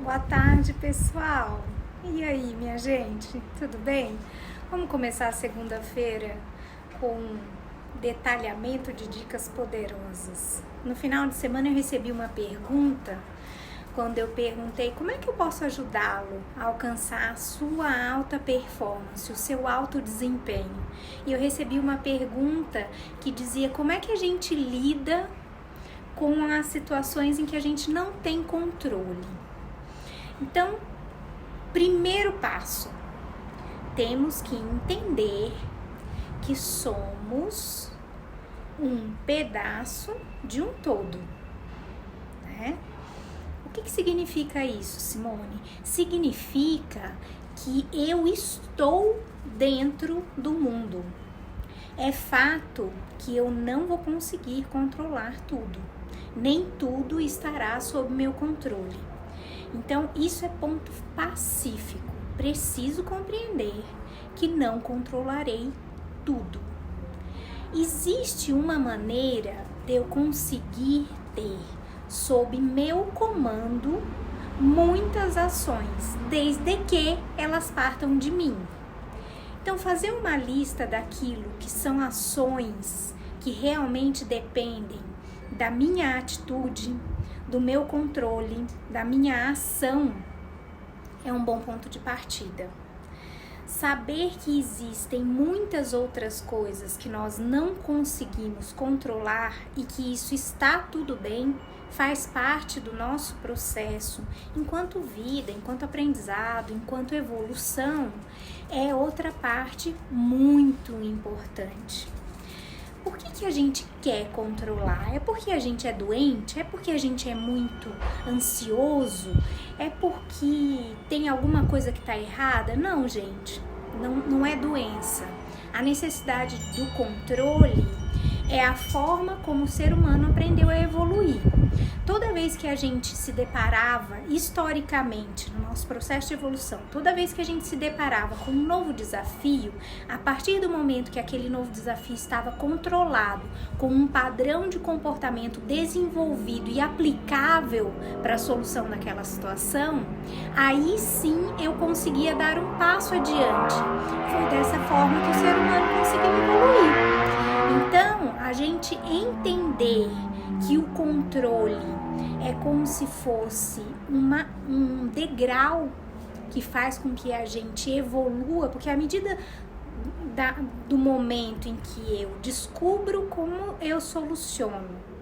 Boa tarde, pessoal. E aí, minha gente? Tudo bem? Vamos começar a segunda-feira com detalhamento de dicas poderosas. No final de semana eu recebi uma pergunta quando eu perguntei como é que eu posso ajudá-lo a alcançar a sua alta performance, o seu alto desempenho. E eu recebi uma pergunta que dizia como é que a gente lida com as situações em que a gente não tem controle. Então, primeiro passo, temos que entender que somos um pedaço de um todo, né? O que significa isso, Simone? Significa que eu estou dentro do mundo. É fato que eu não vou conseguir controlar tudo, nem tudo estará sob meu controle. Então, isso é ponto pacífico. Preciso compreender que não controlarei tudo. Existe uma maneira de eu conseguir ter sob meu comando muitas ações, desde que elas partam de mim. Então, fazer uma lista daquilo que são ações que realmente dependem da minha atitude, do meu controle, da minha ação, é um bom ponto de partida. Saber que existem muitas outras coisas que nós não conseguimos controlar e que isso está tudo bem, faz parte do nosso processo enquanto vida, enquanto aprendizado, enquanto evolução, é outra parte muito importante. Por que a gente quer controlar? É porque a gente é doente? É porque a gente é muito ansioso? É porque tem alguma coisa que está errada? Não, gente, não é doença. A necessidade do controle é a forma como o ser humano aprendeu a evoluir. Toda vez que a gente se deparava, historicamente, no nosso processo de evolução, toda vez que a gente se deparava com um novo desafio, a partir do momento que aquele novo desafio estava controlado, com um padrão de comportamento desenvolvido e aplicável para a solução daquela situação, aí sim eu conseguia dar um passo adiante. Foi dessa forma que o ser humano conseguiu evoluir. Então, a gente entender que o controle é como se fosse um degrau que faz com que a gente evolua, porque à medida do momento em que eu descubro como eu soluciono,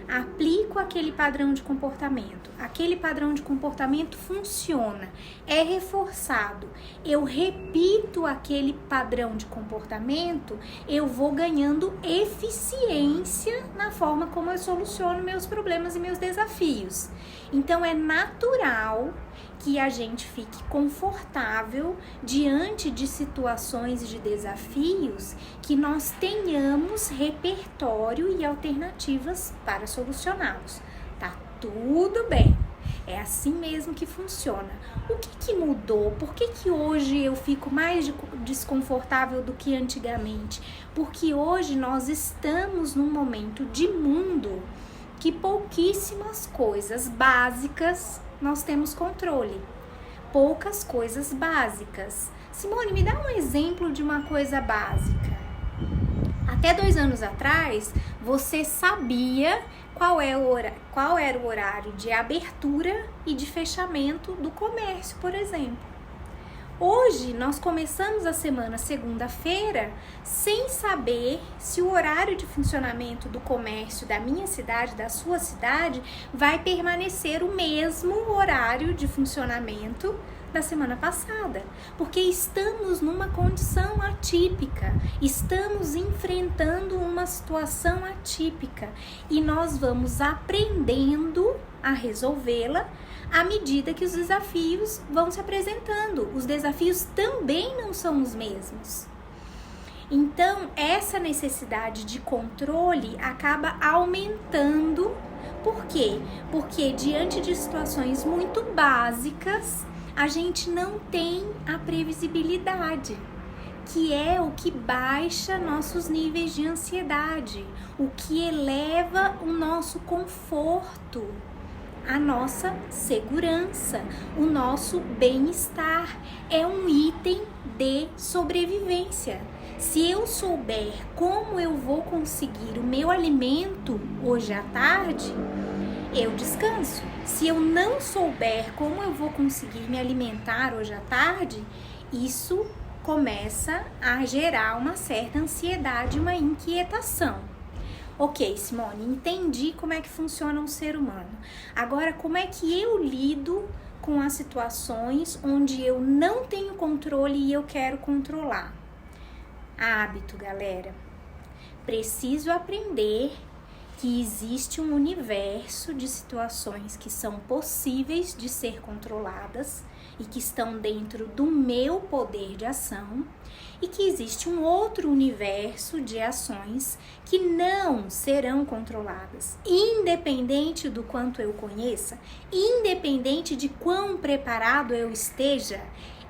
aplico aquele padrão de comportamento, aquele padrão de comportamento funciona, é reforçado, eu repito aquele padrão de comportamento, eu vou ganhando eficiência na forma como eu soluciono meus problemas e meus desafios. Então é natural que a gente fique confortável diante de situações e de desafios, que nós tenhamos repertório e alternativas para solucioná-los. Tá tudo bem, é assim mesmo que funciona. O que mudou? Por que hoje eu fico mais desconfortável do que antigamente? Porque hoje nós estamos num momento de mundo que pouquíssimas coisas básicas nós temos controle. Poucas coisas básicas. Simone, me dá um exemplo de uma coisa básica. Até 2 anos atrás, você sabia qual era o horário de abertura e de fechamento do comércio, por exemplo. Hoje, nós começamos a semana segunda-feira sem saber se o horário de funcionamento do comércio da minha cidade, da sua cidade, vai permanecer o mesmo horário de funcionamento da semana passada, porque estamos numa condição atípica, estamos enfrentando uma situação atípica e nós vamos aprendendo a resolvê-la à medida que os desafios vão se apresentando. Os desafios também não são os mesmos. Então, essa necessidade de controle acaba aumentando. Por quê? Porque diante de situações muito básicas, a gente não tem a previsibilidade, que é o que baixa nossos níveis de ansiedade, o que eleva o nosso conforto a nossa segurança, o nosso bem-estar. É um item de sobrevivência. Se eu souber como eu vou conseguir o meu alimento hoje à tarde, eu descanso. Se eu não souber como eu vou conseguir me alimentar hoje à tarde, isso começa a gerar uma certa ansiedade, uma inquietação. Ok, Simone, entendi como é que funciona um ser humano. Agora, como é que eu lido com as situações onde eu não tenho controle e eu quero controlar? Hábito, galera. Preciso aprender que existe um universo de situações que são possíveis de ser controladas e que estão dentro do meu poder de ação, e que existe um outro universo de ações que não serão controladas, independente do quanto eu conheça, independente de quão preparado eu esteja,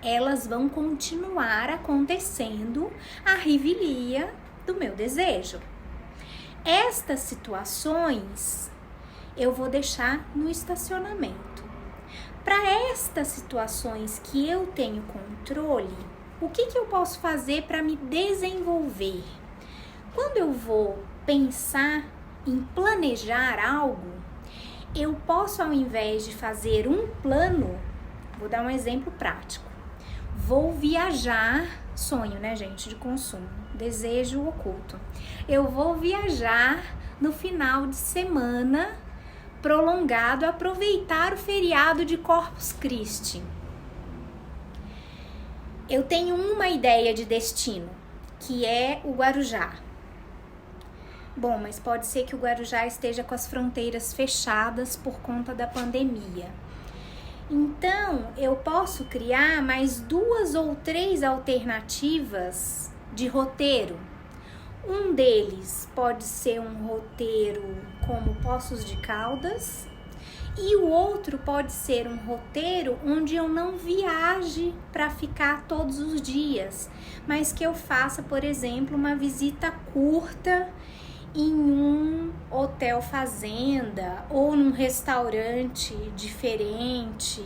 elas vão continuar acontecendo à revelia do meu desejo. Estas situações eu vou deixar no estacionamento. Para estas situações que eu tenho controle, o que eu posso fazer para me desenvolver? Quando eu vou pensar em planejar algo, eu posso, ao invés de fazer um plano, vou dar um exemplo prático. Vou viajar, sonho, né, gente, de consumo, desejo oculto. Eu vou viajar no final de semana prolongado, aproveitar o feriado de Corpus Christi. Eu tenho uma ideia de destino, que é o Guarujá. Bom, mas pode ser que o Guarujá esteja com as fronteiras fechadas por conta da pandemia. Então, eu posso criar mais 2 ou 3 alternativas de roteiro. Um deles pode ser um roteiro como Poços de Caldas, e o outro pode ser um roteiro onde eu não viaje para ficar todos os dias, mas que eu faça, por exemplo, uma visita curta em um hotel fazenda ou num restaurante diferente,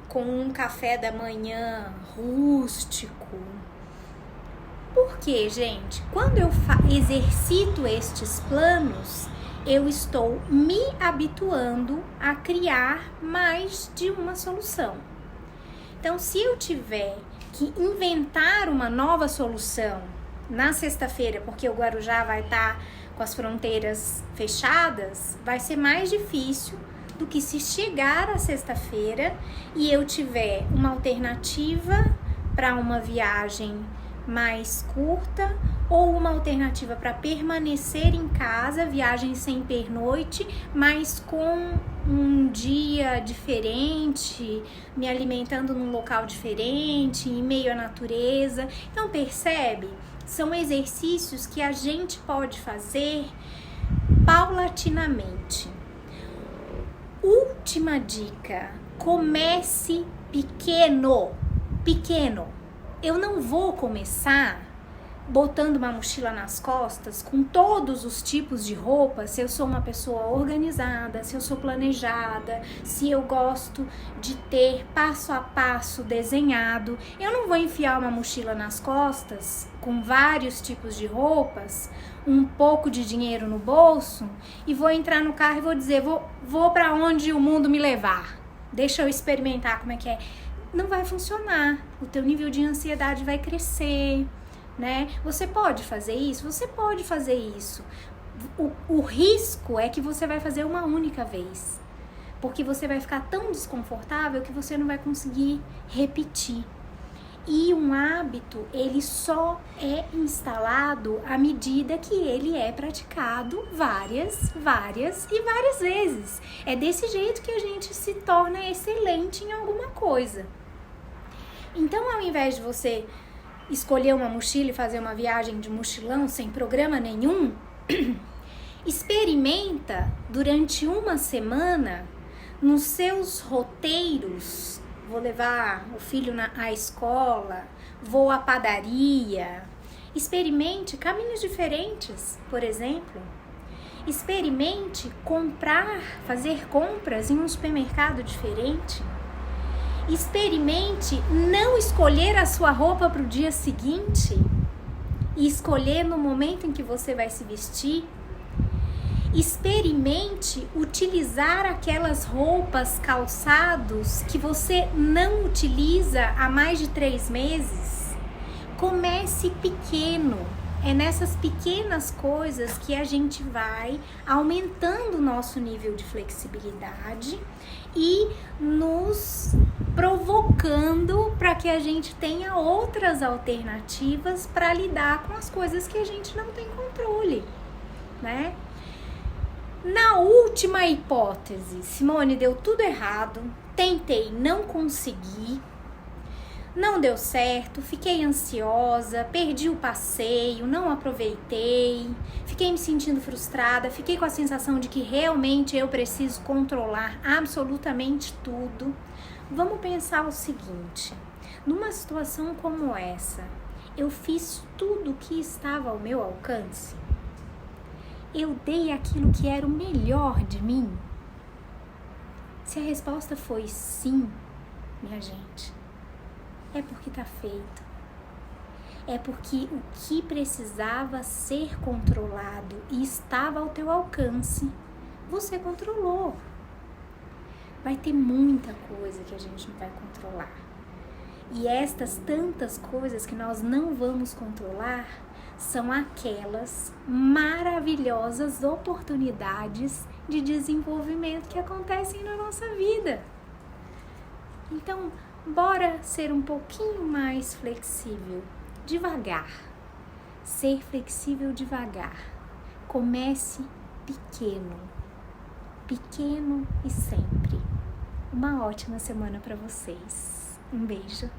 com um café da manhã rústico. Por quê, gente? Quando eu exercito estes planos, eu estou me habituando a criar mais de uma solução. Então, se eu tiver que inventar uma nova solução na sexta-feira, porque o Guarujá vai estar com as fronteiras fechadas, vai ser mais difícil do que se chegar à sexta-feira e eu tiver uma alternativa para uma viagem mais curta ou uma alternativa para permanecer em casa, viagem sem pernoite, mas com um dia diferente, me alimentando num local diferente, em meio à natureza. Então, percebe? São exercícios que a gente pode fazer paulatinamente. Última dica: comece pequeno. Pequeno. Eu não vou começar botando uma mochila nas costas com todos os tipos de roupa, se eu sou uma pessoa organizada, se eu sou planejada, se eu gosto de ter passo a passo desenhado. Eu não vou enfiar uma mochila nas costas com vários tipos de roupas, um pouco de dinheiro no bolso e vou entrar no carro e vou dizer, vou para onde o mundo me levar. Deixa eu experimentar como é que é. Não vai funcionar. O teu nível de ansiedade vai crescer, né? Você pode fazer isso? Você pode fazer isso. O risco é que você vai fazer uma única vez, porque você vai ficar tão desconfortável que você não vai conseguir repetir. E um hábito, ele só é instalado à medida que ele é praticado várias vezes. É desse jeito que a gente se torna excelente em alguma coisa. Então, ao invés de você escolher uma mochila e fazer uma viagem de mochilão sem programa nenhum, experimenta durante uma semana nos seus roteiros. Vou levar o filho à escola, vou à padaria. Experimente caminhos diferentes, por exemplo. Experimente fazer compras em um supermercado diferente. Experimente não escolher a sua roupa para o dia seguinte e escolher no momento em que você vai se vestir. Experimente utilizar aquelas roupas, calçados que você não utiliza há mais de 3 meses. Comece pequeno. É nessas pequenas coisas que a gente vai aumentando o nosso nível de flexibilidade e nos provocando para que a gente tenha outras alternativas para lidar com as coisas que a gente não tem controle, né? Na última hipótese, Simone, deu tudo errado, tentei, não consegui, não deu certo, fiquei ansiosa, perdi o passeio, não aproveitei, fiquei me sentindo frustrada, fiquei com a sensação de que realmente eu preciso controlar absolutamente tudo. Vamos pensar o seguinte, numa situação como essa, eu fiz tudo o que estava ao meu alcance? Eu dei aquilo que era o melhor de mim? Se a resposta foi sim, minha gente, é porque tá feito. É porque o que precisava ser controlado e estava ao teu alcance, você controlou. Vai ter muita coisa que a gente não vai controlar. E estas tantas coisas que nós não vamos controlar são aquelas maravilhosas oportunidades de desenvolvimento que acontecem na nossa vida. Então, bora ser um pouquinho mais flexível, devagar. Ser flexível devagar. Comece pequeno e sempre. Uma ótima semana para vocês. Um beijo.